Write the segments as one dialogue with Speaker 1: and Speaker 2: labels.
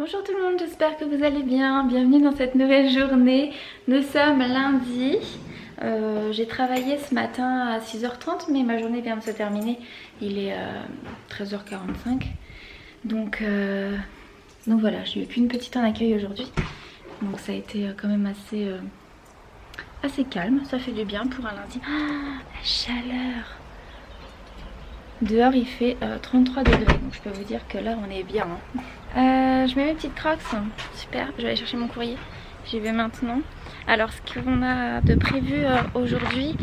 Speaker 1: Bonjour tout le monde, j'espère que vous allez bien. Bienvenue dans cette nouvelle journée. Nous sommes lundi. J'ai travaillé ce matin à 6h30 mais ma journée vient de se terminer. Il est 13h45. Donc voilà, j'ai eu qu'une petite en accueil aujourd'hui. Donc ça a été quand même assez calme. Ça fait du bien pour un lundi. Ah, la chaleur! Dehors il fait 33 degrés, donc je peux vous dire que là on est bien. Je mets mes petites crocs, super, je vais aller chercher mon courrier, j'y vais maintenant. Alors ce qu'on a de prévu aujourd'hui,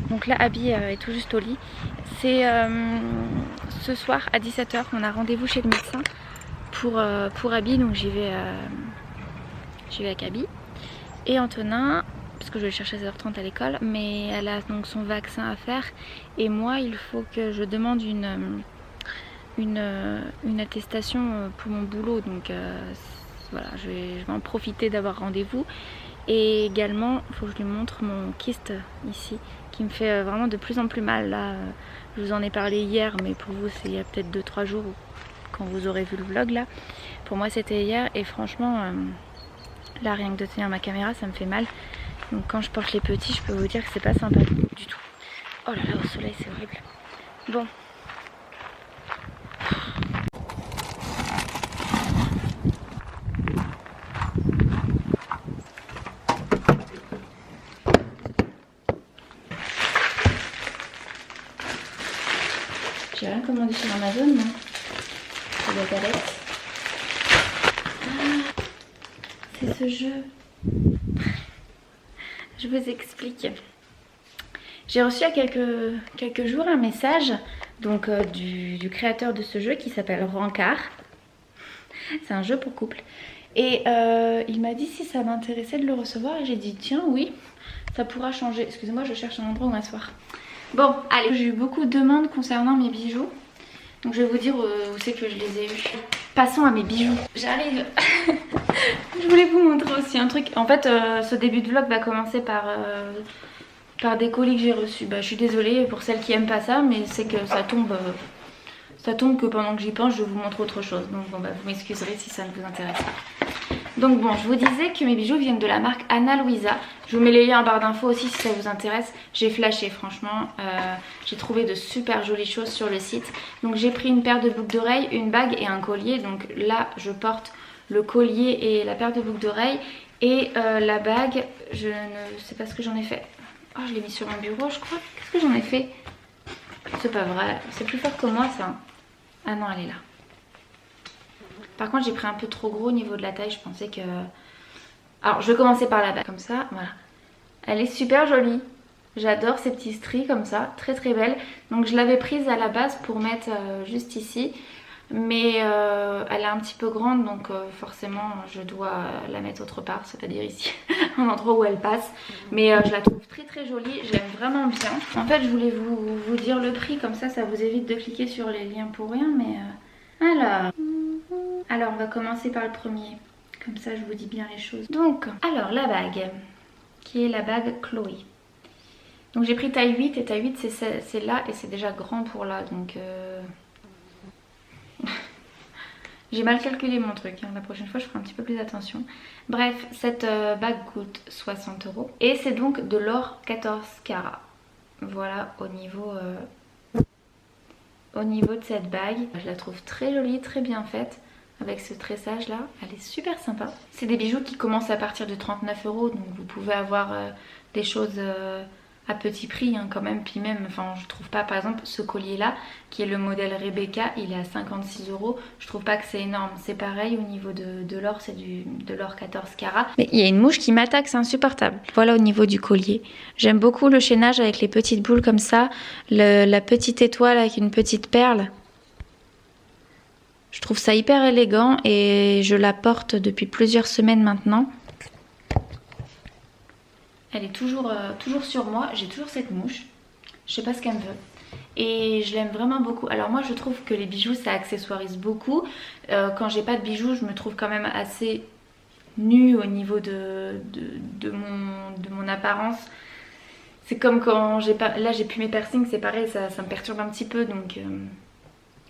Speaker 1: donc là Abby est tout juste au lit, c'est ce soir à 17h, on a rendez-vous chez le médecin pour Abby, donc j'y vais avec Abby. Et Antonin, parce que je vais le chercher à 16h30 à l'école, mais elle a donc son vaccin à faire et moi il faut que je demande une attestation pour mon boulot, donc voilà, je vais en profiter d'avoir rendez-vous. Et également il faut que je lui montre mon kyste ici qui me fait vraiment de plus en plus mal là. Je vous en ai parlé hier, mais pour vous c'est il y a peut-être 2-3 jours quand vous aurez vu le vlog là. Pour moi c'était hier et franchement là rien que de tenir ma caméra ça me fait mal. Donc quand je porte les petits, je peux vous dire que c'est pas sympa du tout. Oh là là, au soleil c'est horrible. Bon. J'ai rien commandé sur Amazon, non? C'est de la galette. Ah, c'est ce jeu. Je vous explique. J'ai reçu il y a quelques jours un message donc, du créateur de ce jeu qui s'appelle Rancard. C'est un jeu pour couple. Et il m'a dit si ça m'intéressait de le recevoir et j'ai dit tiens oui, ça pourra changer. Excusez-moi, je cherche un endroit où m'asseoir. Bon, allez, j'ai eu beaucoup de demandes concernant mes bijoux. Donc je vais vous dire où c'est que je les ai eus. Passons à mes bijoux. J'arrive. Je voulais vous montrer aussi un truc. En fait, ce début de vlog va commencer par des colis que j'ai reçus. Je suis désolée pour celles qui aiment pas ça, mais c'est que ça tombe que pendant que j'y pense, je vous montre autre chose. Donc bon, vous m'excuserez si ça ne vous intéresse pas. Donc bon, je vous disais que mes bijoux viennent de la marque Ana Luisa. Je vous mets les liens en barre d'infos aussi si ça vous intéresse. J'ai flashé franchement, j'ai trouvé de super jolies choses sur le site. Donc j'ai pris une paire de boucles d'oreilles, une bague et un collier. Donc là je porte le collier et la paire de boucles d'oreilles. Et la bague, je ne sais pas ce que j'en ai fait. Oh, je l'ai mis sur mon bureau je crois. Qu'est-ce que j'en ai fait? C'est pas vrai, c'est plus fort que moi ça. Ah non, elle est là. Par contre j'ai pris un peu trop gros au niveau de la taille, je pensais que... Alors je vais commencer par la bague, comme ça, voilà. Elle est super jolie, j'adore ces petits stries comme ça, très très belle. Donc je l'avais prise à la base pour mettre juste ici. Mais elle est un petit peu grande donc forcément je dois la mettre autre part, c'est-à-dire ici, un endroit où elle passe. Mais je la trouve très très jolie, j'aime vraiment bien. En fait je voulais vous dire le prix, comme ça vous évite de cliquer sur les liens pour rien. Mais alors on va commencer par le premier, comme ça je vous dis bien les choses. Donc alors la bague, qui est la bague Chloé. Donc j'ai pris taille 8 et taille 8 c'est là et c'est déjà grand pour là donc... J'ai mal calculé mon truc, hein. La prochaine fois je ferai un petit peu plus attention. Bref, cette bague coûte 60 € et c'est donc de l'or 14 carats. Voilà au niveau de cette bague. Je la trouve très jolie, très bien faite avec ce tressage là. Elle est super sympa. C'est des bijoux qui commencent à partir de 39 €, donc vous pouvez avoir des choses... à petit prix hein, quand même, puis même, enfin je trouve pas, par exemple ce collier là qui est le modèle Rebecca, il est à 56 €, je trouve pas que c'est énorme. C'est pareil au niveau de l'or, c'est de l'or 14 carats. Mais il y a une mouche qui m'attaque, c'est insupportable. Voilà au niveau du collier, j'aime beaucoup le chaînage avec les petites boules comme ça, la petite étoile avec une petite perle. Je trouve ça hyper élégant et je la porte depuis plusieurs semaines maintenant. Elle est toujours sur moi, j'ai toujours cette mouche, je sais pas ce qu'elle me veut. Et je l'aime vraiment beaucoup. Alors moi je trouve que les bijoux ça accessoirise beaucoup. Quand j'ai pas de bijoux je me trouve quand même assez nue au niveau de mon apparence. C'est comme quand j'ai pas... Là j'ai plus mes piercings, c'est pareil, ça me perturbe un petit peu. Donc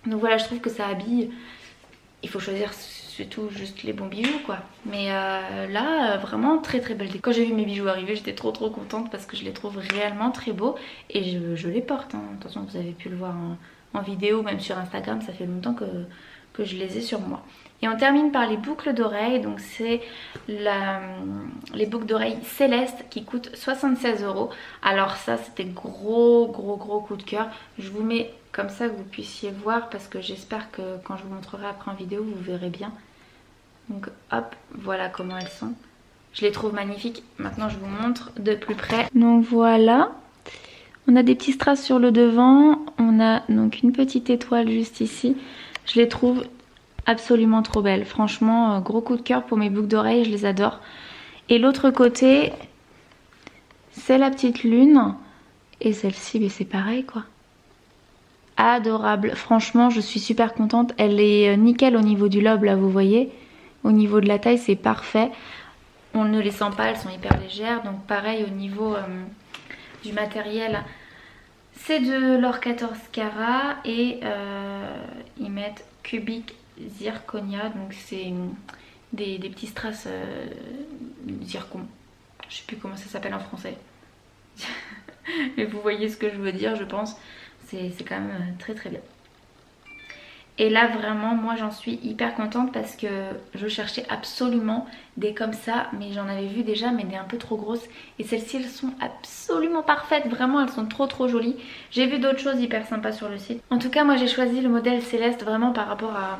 Speaker 1: voilà, je trouve que ça habille. Il faut choisir c'est tout juste les bons bijoux quoi. Mais là vraiment très très belle. Quand j'ai vu mes bijoux arriver, j'étais trop contente parce que je les trouve réellement très beaux et je les porte hein. Attention, vous avez pu le voir en vidéo, même sur Instagram, ça fait longtemps que je les ai sur moi. Et on termine par les boucles d'oreilles. Donc c'est les boucles d'oreilles Céleste qui coûtent 76 €. Alors ça c'était gros coup de cœur. Je vous mets comme ça que vous puissiez voir parce que j'espère que quand je vous montrerai après en vidéo vous verrez bien. Donc hop, voilà comment elles sont. Je les trouve magnifiques. Maintenant je vous montre de plus près. Donc voilà. On a des petits strass sur le devant. On a donc une petite étoile juste ici. Je les trouve absolument trop belles. Franchement, gros coup de cœur pour mes boucles d'oreilles. Je les adore. Et l'autre côté, c'est la petite lune. Et celle-ci, mais c'est pareil quoi. Adorable. Franchement, je suis super contente. Elle est nickel au niveau du lobe là, vous voyez. Au niveau de la taille, c'est parfait. On ne les sent pas, elles sont hyper légères. Donc pareil au niveau du matériel. C'est de l'or 14 carats et ils mettent cubique zirconia, donc c'est des petits strass zircon. Je sais plus comment ça s'appelle en français. Mais vous voyez ce que je veux dire, je pense. C'est quand même très bien. Et là vraiment moi j'en suis hyper contente parce que je cherchais absolument des comme ça, mais j'en avais vu déjà mais des un peu trop grosses. Et celles-ci elles sont absolument parfaites, vraiment elles sont trop jolies. J'ai vu d'autres choses hyper sympas sur le site. En tout cas moi j'ai choisi le modèle Céleste vraiment par rapport à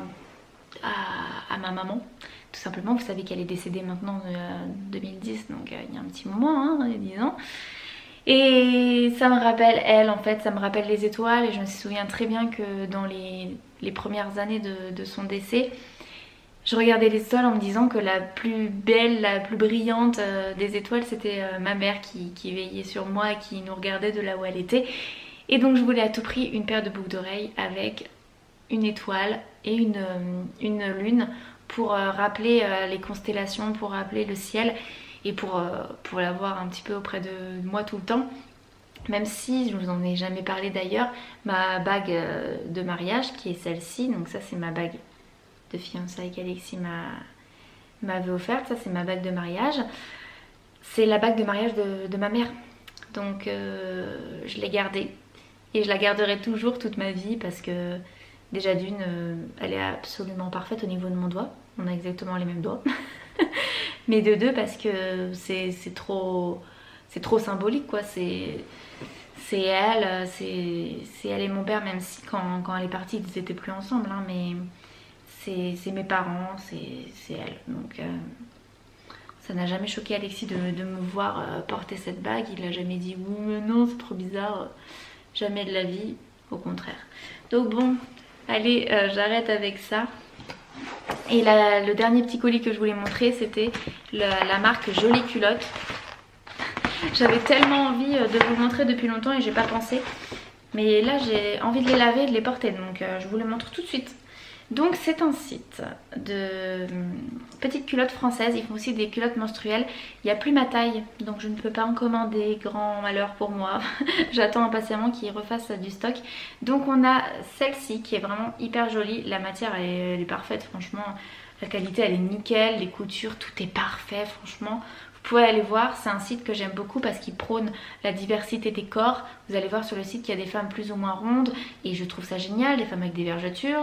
Speaker 1: ma maman. Tout simplement, vous savez qu'elle est décédée maintenant en 2010, donc il y a un petit moment, hein, il y a 10 ans. Et ça me rappelle elle en fait, ça me rappelle les étoiles et je me souviens très bien que dans les premières années de son décès, je regardais les étoiles en me disant que la plus belle, la plus brillante des étoiles c'était ma mère qui veillait sur moi et qui nous regardait de là où elle était. Et donc je voulais à tout prix une paire de boucles d'oreilles avec une étoile et une lune pour rappeler les constellations, pour rappeler le ciel. Et pour l'avoir un petit peu auprès de moi tout le temps. Même si, je vous en ai jamais parlé d'ailleurs, ma bague de mariage qui est celle-ci. Donc ça c'est ma bague de fiançailles qu'Alexis m'avait offerte. Ça c'est ma bague de mariage. C'est la bague de mariage de ma mère. Donc je l'ai gardée. Et je la garderai toujours toute ma vie parce que déjà d'une, elle est absolument parfaite au niveau de mon doigt. On a exactement les mêmes doigts. Mais de deux parce que c'est trop symbolique quoi. C'est elle, c'est elle et mon père, même si quand elle est partie ils étaient plus ensemble hein, mais c'est mes parents, c'est elle. Donc ça n'a jamais choqué Alexis de me voir porter cette bague. Il a jamais dit oui mais non c'est trop bizarre, jamais de la vie, au contraire. Donc bon, allez j'arrête avec ça. Et le dernier petit colis que je voulais montrer c'était la marque Jolie Culotte. J'avais tellement envie de vous montrer depuis longtemps et j'ai pas pensé. Mais là j'ai envie de les laver et de les porter, donc je vous les montre tout de suite. Donc c'est un site de petites culottes françaises, ils font aussi des culottes menstruelles. Il n'y a plus ma taille, donc je ne peux pas en commander, grand malheur pour moi. J'attends impatiemment qu'ils refassent du stock. Donc on a celle-ci qui est vraiment hyper jolie, la matière elle est parfaite franchement. La qualité elle est nickel, les coutures, tout est parfait franchement. Vous pouvez aller voir, c'est un site que j'aime beaucoup parce qu'il prône la diversité des corps. Vous allez voir sur le site qu'il y a des femmes plus ou moins rondes et je trouve ça génial, des femmes avec des vergetures,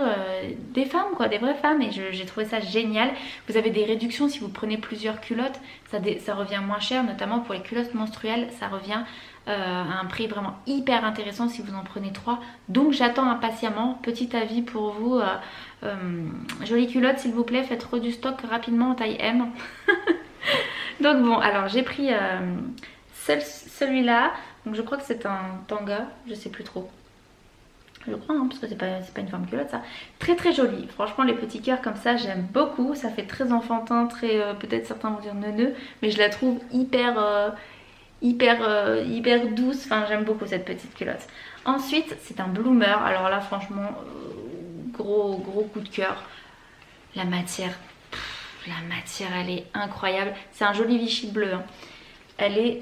Speaker 1: des femmes quoi, des vraies femmes, et j'ai trouvé ça génial. Vous avez des réductions si vous prenez plusieurs culottes, ça revient moins cher, notamment pour les culottes menstruelles, ça revient à un prix vraiment hyper intéressant si vous en prenez 3. Donc j'attends impatiemment, petit avis pour vous, jolie culotte s'il vous plaît, faites du stock rapidement en taille M. Donc bon, alors j'ai pris celui-là, donc je crois que c'est un tanga, je sais plus trop. Je crois, hein, parce que c'est pas une forme culotte ça. Très joli, franchement les petits cœurs comme ça j'aime beaucoup, ça fait très enfantin, très peut-être certains vont dire neuneux, mais je la trouve hyper douce, enfin j'aime beaucoup cette petite culotte. Ensuite c'est un bloomer, alors là franchement gros coup de cœur, la matière elle est incroyable, c'est un joli Vichy bleu hein. Elle est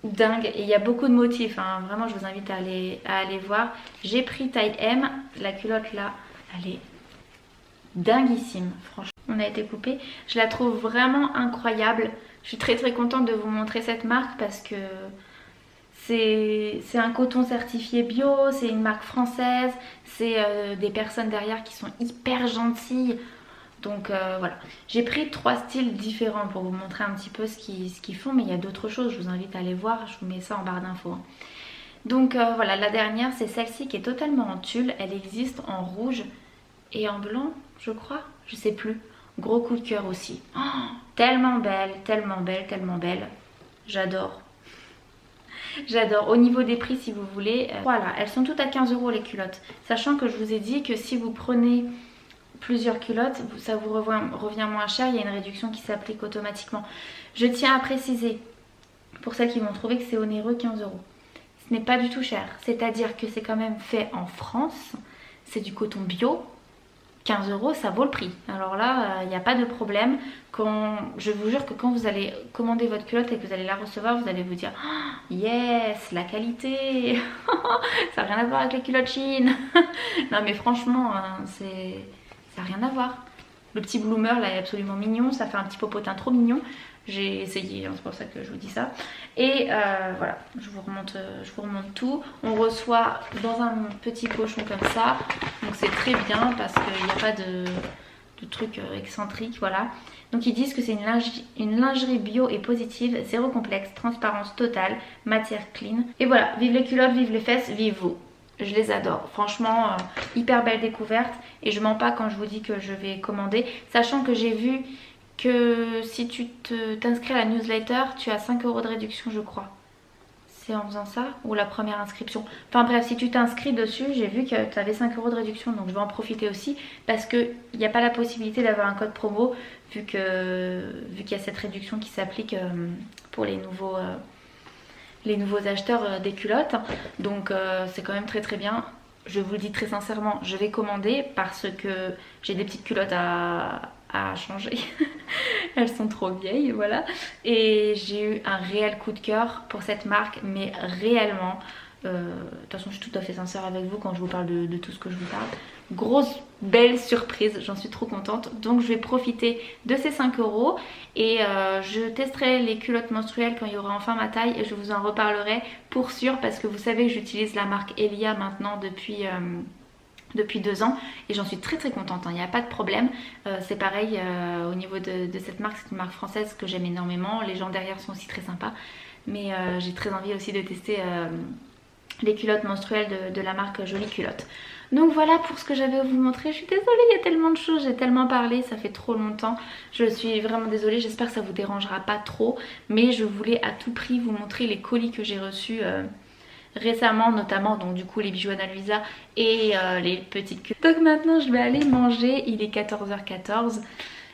Speaker 1: dingue et il y a beaucoup de motifs hein. Vraiment je vous invite à aller voir. J'ai pris taille M, la culotte là elle est dinguissime, franchement. On a été coupé. Je la trouve vraiment incroyable. Je suis très contente de vous montrer cette marque parce que c'est un coton certifié bio, c'est une marque française, c'est des personnes derrière qui sont hyper gentilles. Donc voilà, j'ai pris 3 styles différents pour vous montrer un petit peu ce qu'ils font, mais il y a d'autres choses, je vous invite à aller voir, je vous mets ça en barre d'infos. Hein. Donc voilà, la dernière c'est celle-ci qui est totalement en tulle, elle existe en rouge et en blanc, je crois, je sais plus. Gros coup de cœur aussi. Oh, tellement belle, tellement belle, tellement belle. J'adore. J'adore. Au niveau des prix, si vous voulez, voilà, elles sont toutes à 15 € les culottes. Sachant que je vous ai dit que si vous prenez plusieurs culottes, ça vous revient moins cher. Il y a une réduction qui s'applique automatiquement. Je tiens à préciser, pour celles qui vont trouver que c'est onéreux, 15 €. Ce n'est pas du tout cher. C'est-à-dire que c'est quand même fait en France. C'est du coton bio. 15 €, ça vaut le prix. Alors là, il n'y a pas de problème. Je vous jure que quand vous allez commander votre culotte et que vous allez la recevoir, vous allez vous dire oh, yes, la qualité. Ça n'a rien à voir avec les culottes Chine. Non mais franchement, hein, ça n'a rien à voir. Le petit bloomer là est absolument mignon. Ça fait un petit popotin trop mignon. J'ai essayé, hein, c'est pour ça que je vous dis ça. Et voilà, je vous remonte tout. On reçoit dans un petit pochon comme ça. Donc c'est très bien parce qu'il n'y a pas de trucs excentriques, voilà. Donc ils disent que c'est une lingerie bio et positive, zéro complexe, transparence totale, matière clean. Et voilà, vive les culottes, vive les fesses, vive vous. Je les adore, franchement, hyper belle découverte. Et je mens pas quand je vous dis que je vais commander. Sachant que j'ai vu que si tu t'inscris à la newsletter, tu as 5 € de réduction je crois. C'est en faisant ça ou la première inscription. Enfin bref, si tu t'inscris dessus, j'ai vu que tu avais 5 € de réduction, donc je vais en profiter aussi parce qu'il n'y a pas la possibilité d'avoir un code promo vu qu'il y a cette réduction qui s'applique pour les nouveaux acheteurs des culottes. Donc c'est quand même très bien. Je vous le dis très sincèrement, je vais commander parce que j'ai des petites culottes à changer. Elles sont trop vieilles, voilà. Et j'ai eu un réel coup de cœur pour cette marque, mais réellement. De toute façon, je suis tout à fait sincère avec vous quand je vous parle de tout ce que je vous parle. Grosse, belle surprise, j'en suis trop contente. Donc je vais profiter de ces 5 € et je testerai les culottes menstruelles quand il y aura enfin ma taille et je vous en reparlerai pour sûr parce que vous savez que j'utilise la marque Elia maintenant depuis 2 ans et j'en suis très contente, il n'y a pas de problème. C'est pareil au niveau de cette marque, c'est une marque française que j'aime énormément. Les gens derrière sont aussi très sympas, mais j'ai très envie aussi de tester les culottes menstruelles de la marque Jolie Culotte. Donc voilà pour ce que j'avais à vous montrer. Je suis désolée, il y a tellement de choses, j'ai tellement parlé, ça fait trop longtemps. Je suis vraiment désolée, j'espère que ça vous dérangera pas trop. Mais je voulais à tout prix vous montrer les colis que j'ai reçus récemment, notamment donc du coup les bijoux Ana Luisa et les petites culottes. Donc maintenant je vais aller manger, il est 14h14,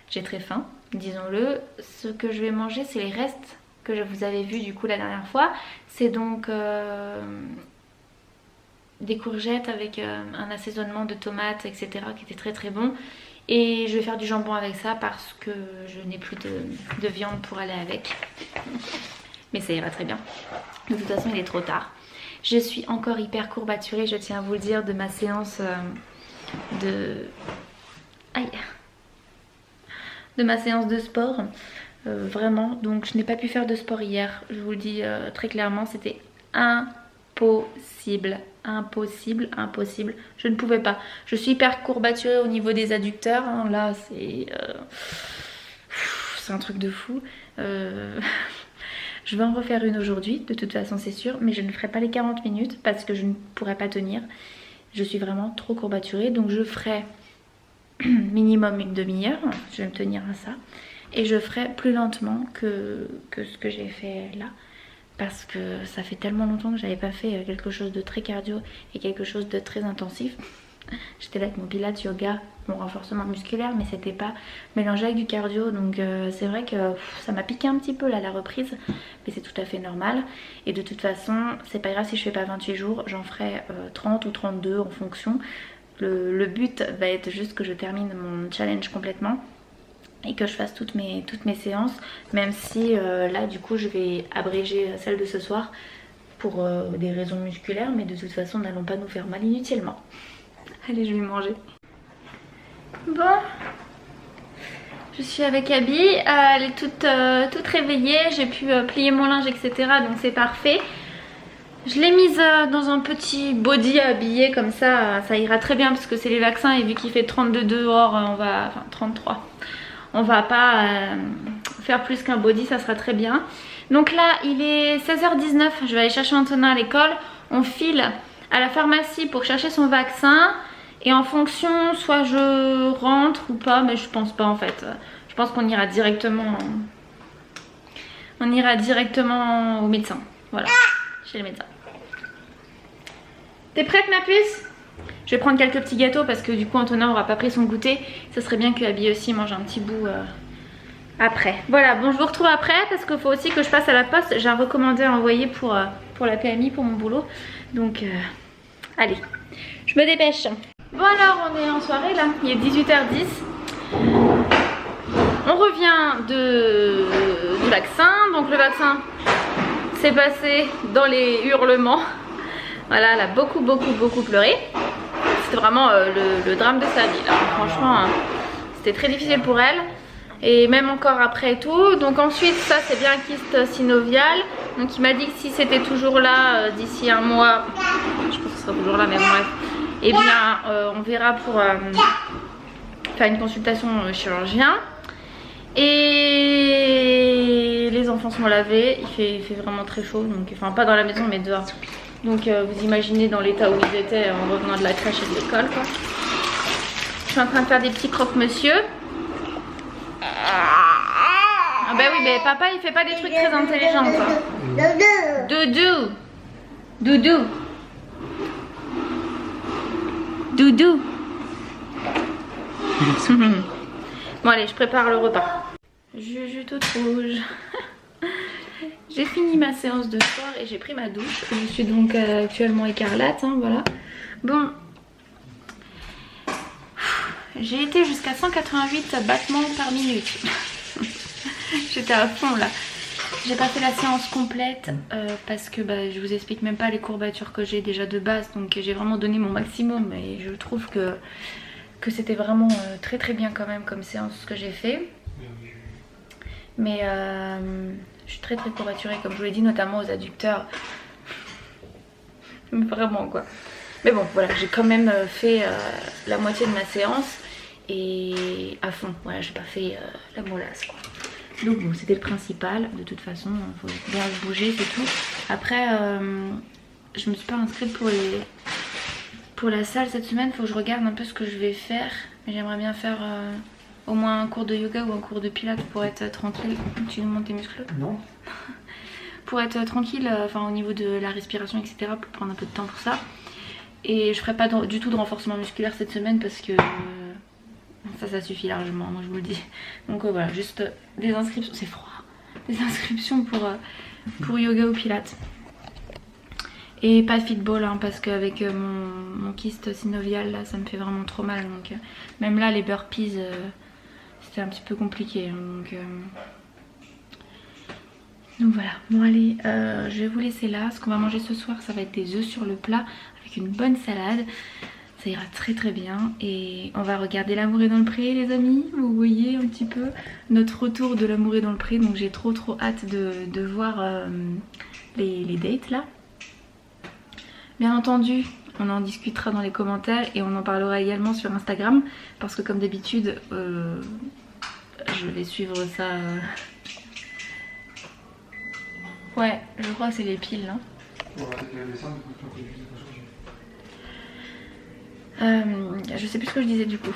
Speaker 1: j'ai très faim, disons-le. Ce que je vais manger c'est les restes que je vous avais vus du coup la dernière fois. C'est donc des courgettes avec un assaisonnement de tomates etc qui était très bon. Et je vais faire du jambon avec ça parce que je n'ai plus de viande pour aller avec. Mais ça ira très bien. De toute façon il est trop tard. Je suis encore hyper courbaturée, je tiens à vous le dire, de ma séance de ma séance de sport. Vraiment, donc je n'ai pas pu faire de sport hier. Je vous le dis très clairement, c'était impossible. Je ne pouvais pas. Je suis hyper courbaturée au niveau des adducteurs. Hein. Là, c'est un truc de fou. Je vais en refaire une aujourd'hui, de toute façon c'est sûr, mais je ne ferai pas les 40 minutes parce que je ne pourrai pas tenir. Je suis vraiment trop courbaturée, donc je ferai minimum une demi-heure, je vais me tenir à ça. Et je ferai plus lentement que ce que j'ai fait là, parce que ça fait tellement longtemps que j'avais pas fait quelque chose de très cardio et quelque chose de très intensif. J'étais là avec mon pilates, yoga, mon renforcement musculaire, mais c'était pas mélangé avec du cardio. Donc c'est vrai que ça m'a piqué un petit peu là la reprise, mais c'est tout à fait normal. Et de toute façon, c'est pas grave si je fais pas 28 jours, j'en ferai 30 ou 32 en fonction. Le but va être juste que je termine mon challenge complètement et que je fasse toutes mes séances, même si là du coup je vais abréger celle de ce soir pour des raisons musculaires, mais de toute façon n'allons pas nous faire mal inutilement. Allez, je vais manger. Bon, je suis avec Abby, elle est toute réveillée, j'ai pu plier mon linge etc, donc c'est parfait. Je l'ai mise dans un petit body à habiller comme ça ira très bien parce que c'est les vaccins et vu qu'il fait 32 dehors, enfin 33, on va pas faire plus qu'un body, ça sera très bien. Donc là il est 16h19, je vais aller chercher Antonin à l'école, on file à la pharmacie pour chercher son vaccin. Et en fonction, soit je rentre ou pas, mais je pense pas en fait. Je pense qu'on ira directement. On ira directement au médecin. Voilà, chez le médecin. T'es prête ma puce? Je vais prendre quelques petits gâteaux parce que du coup Antonin aura pas pris son goûter. Ça serait bien que Abby aussi mange un petit bout après. Voilà, bon je vous retrouve après parce qu'il faut aussi que je passe à la poste. J'ai un recommandé à envoyer pour la PMI, pour mon boulot. Donc allez, je me dépêche. Bon alors on est en soirée là, il est 18h10. On revient du vaccin. Donc le vaccin s'est passé dans les hurlements. Voilà, elle a beaucoup pleuré. C'était vraiment le drame de sa vie là. Franchement c'était très difficile pour elle. Et même encore après et tout. Donc ensuite ça c'est bien un kyste synovial. Donc il m'a dit que si c'était toujours là d'ici un mois, je pense que ce sera toujours là mais bref. Et bien on verra pour faire une consultation chirurgien. Et les enfants sont lavés, il fait vraiment très chaud, donc, enfin pas dans la maison mais dehors. Donc vous imaginez dans l'état où ils étaient en revenant de la crèche et de l'école quoi. Je suis en train de faire des petits croque-monsieur. Ah bah oui, mais papa il fait pas des trucs très intelligents ça. Doudou. Doudou. Doudou. Bon allez, je prépare le repas. Juju toute rouge. J'ai fini ma séance de soir et j'ai pris ma douche. Je suis donc actuellement écarlate, hein, voilà. Bon. J'ai été jusqu'à 188 battements par minute. J'étais à fond là. J'ai pas fait la séance complète parce que je vous explique même pas les courbatures que j'ai déjà de base. Donc j'ai vraiment donné mon maximum et je trouve que c'était vraiment très bien quand même comme séance que j'ai fait. Mais je suis très courbaturée comme je vous l'ai dit, notamment aux adducteurs. Vraiment quoi. Mais bon voilà, j'ai quand même fait la moitié de ma séance et à fond. Voilà, j'ai pas fait la molasse quoi. Donc bon, c'était le principal. De toute façon, il faut bien se bouger, c'est tout. Après, je me suis pas inscrite pour la salle cette semaine. Il faut que je regarde un peu ce que je vais faire. Mais j'aimerais bien faire au moins un cours de yoga ou un cours de pilates pour être tranquille. Tu nous montes tes muscles? Non. Pour être tranquille, enfin au niveau de la respiration, etc. Pour prendre un peu de temps pour ça. Et je ferai pas du tout de renforcement musculaire cette semaine parce que ça suffit largement, moi je vous le dis. Donc voilà, juste des inscriptions, c'est froid, des inscriptions pour yoga ou pilates. Et pas de fitball hein, parce qu'avec mon kyste synovial là ça me fait vraiment trop mal. Donc même là les burpees c'était un petit peu compliqué. Hein, donc voilà, bon allez, je vais vous laisser là. Ce qu'on va manger ce soir ça va être des œufs sur le plat avec une bonne salade. Ça ira très bien et on va regarder L'amour est dans le pré les amis. Vous voyez un petit peu notre retour de L'amour est dans le pré. Donc j'ai trop hâte de voir les dates là. Bien entendu on en discutera dans les commentaires et on en parlera également sur Instagram. Parce que comme d'habitude je vais suivre ça. Ouais je crois que c'est les piles là. Je sais plus ce que je disais du coup.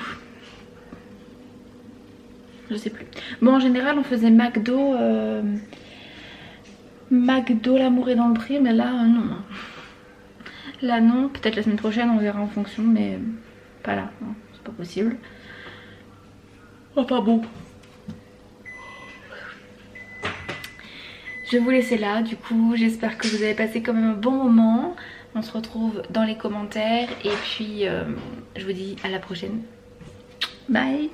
Speaker 1: Je sais plus. Bon en général on faisait McDo L'amour est dans le pré. Mais là non. Là non. Peut-être la semaine prochaine on verra en fonction. Mais pas là. C'est pas possible. Enfin bon. Je vais vous laisser là du coup. J'espère que vous avez passé quand même un bon moment. On se retrouve dans les commentaires et puis je vous dis à la prochaine. Bye.